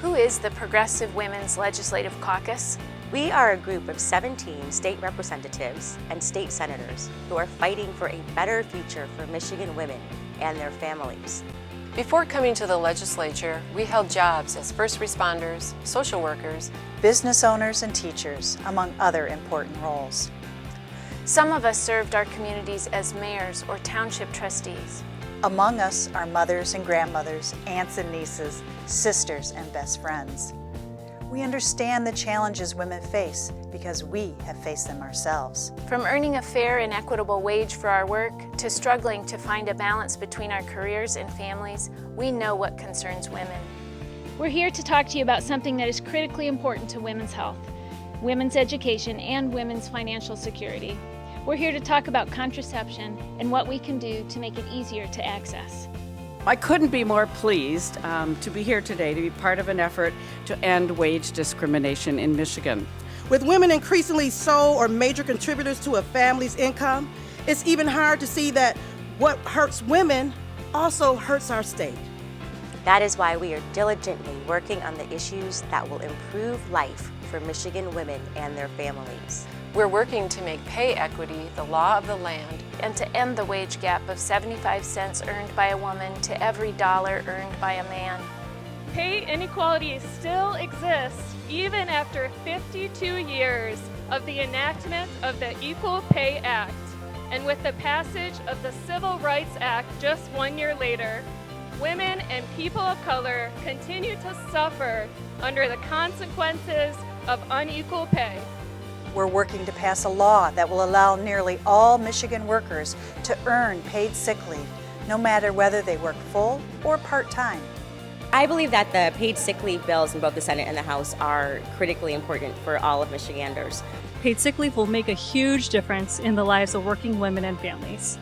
Who is the Progressive Women's Legislative Caucus? We are a group of 17 state representatives and state senators who are fighting for a better future for Michigan women and their families. Before coming to the legislature, we held jobs as first responders, social workers, business owners, and teachers, among other important roles. Some of us served our communities as mayors or township trustees. Among us are mothers and grandmothers, aunts and nieces, sisters and best friends. We understand the challenges women face because we have faced them ourselves. From earning a fair and equitable wage for our work to struggling to find a balance between our careers and families, we know what concerns women. We're here to talk to you about something that is critically important to women's health, women's education, and women's financial security. We're here to talk about contraception and what we can do to make it easier to access. I couldn't be more pleased to be here today to be part of an effort to end wage discrimination in Michigan. With women increasingly sole or major contributors to a family's income, it's even hard to see that what hurts women also hurts our state. That is why we are diligently working on the issues that will improve life for Michigan women and their families. We're working to make pay equity the law of the land and to end the wage gap of 75 cents earned by a woman to every dollar earned by a man. Pay inequality still exists even after 52 years of the enactment of the Equal Pay Act, and with the passage of the Civil Rights Act just 1 year later, women and people of color continue to suffer under the consequences of unequal pay. We're working to pass a law that will allow nearly all Michigan workers to earn paid sick leave, no matter whether they work full or part-time. I believe that the paid sick leave bills in both the Senate and the House are critically important for all of Michiganders. Paid sick leave will make a huge difference in the lives of working women and families.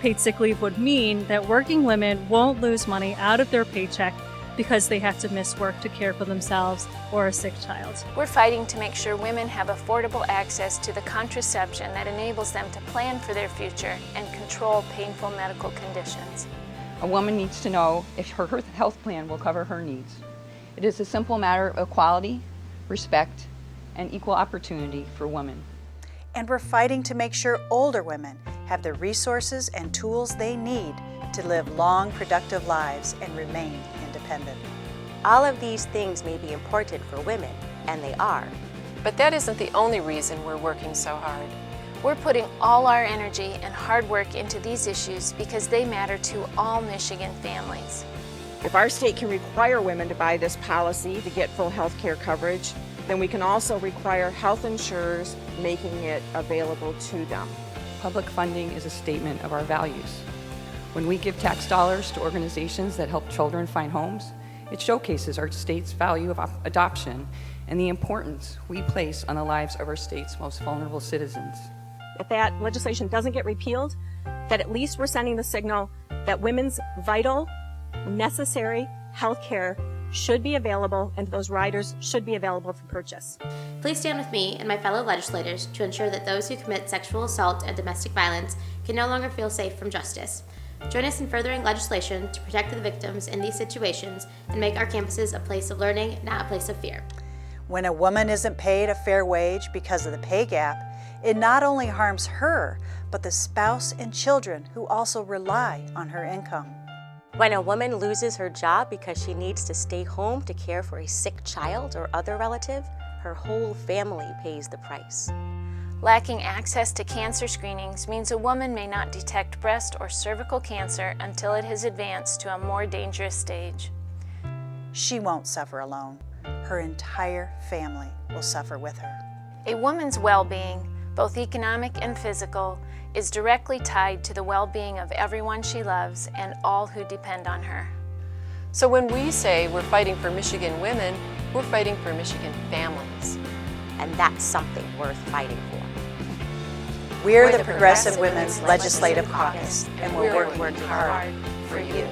Paid sick leave would mean that working women won't lose money out of their paycheck because they have to miss work to care for themselves or a sick child. We're fighting to make sure women have affordable access to the contraception that enables them to plan for their future and control painful medical conditions. A woman needs to know if her health plan will cover her needs. It is a simple matter of equality, respect, and equal opportunity for women. And we're fighting to make sure older women have the resources and tools they need to live long, productive lives and remain independent. All of these things may be important for women, and they are. But that isn't the only reason we're working so hard. We're putting all our energy and hard work into these issues because they matter to all Michigan families. If our state can require women to buy this policy to get full health care coverage, then we can also require health insurers making it available to them. Public funding is a statement of our values. When we give tax dollars to organizations that help children find homes, it showcases our state's value of adoption and the importance we place on the lives of our state's most vulnerable citizens. If that legislation doesn't get repealed, that at least we're sending the signal that women's vital, necessary health care should be available and those riders should be available for purchase. Please stand with me and my fellow legislators to ensure that those who commit sexual assault and domestic violence can no longer feel safe from justice. Join us in furthering legislation to protect the victims in these situations and make our campuses a place of learning, not a place of fear. When a woman isn't paid a fair wage because of the pay gap, it not only harms her, but the spouse and children who also rely on her income. When a woman loses her job because she needs to stay home to care for a sick child or other relative, her whole family pays the price. Lacking access to cancer screenings means a woman may not detect breast or cervical cancer until it has advanced to a more dangerous stage. She won't suffer alone. Her entire family will suffer with her. A woman's well-being, both economic and physical, is directly tied to the well-being of everyone she loves and all who depend on her. So when we say we're fighting for Michigan women, we're fighting for Michigan families. And that's something worth fighting for. We're the Progressive Women's Legislative Caucus, and we're working hard for you.